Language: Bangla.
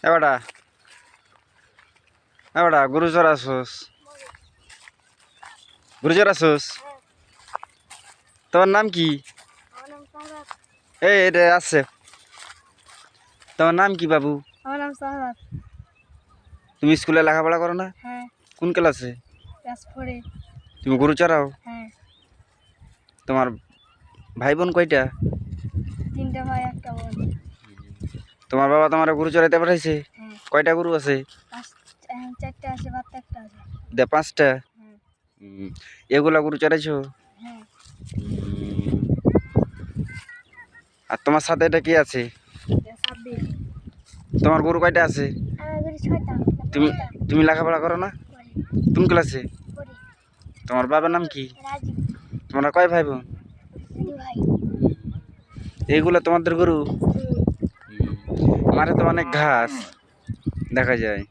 এবারটা এবারটা গরু চড়াছোস গরু চড়াছোস তোমার নাম কি? এই এটা আছে। তোমার নাম কি বাবু? আমার নাম সাহাদ। তুমি স্কুলে লেখাপড়া করো না? হ্যাঁ। কোন ক্লাসে? ক্লাস 4 এ। তুমি গরু চড়াও? হ্যাঁ। তোমার ভাই বোন কয়টা? 3টা ভাই 1টা বোন। তোমার বাবা তোমার গরু চড়াইতে পাঠাইছে? হ্যাঁ। কয়টা গরু আছে? 4টা আছে, বাচ্চা একটা আছে। 5টা? হ্যাঁ। এগুলা গরু চড়াইছো? হ্যাঁ। আর তোমার সাথে এটা কি আছে? 26। তোমার গরু কয়টা আছে? আমার গরু 6টা। তুমি লেখাপড়া করো না? কোন ক্লাসে? করি। তোমার বাবার নাম কি? রাজীব। তোমরা কয় ভাই বোন? 2 ভাই। এইগুলা তোমাদের গরু? মাঠে তো অনেক ঘাস দেখা যায়।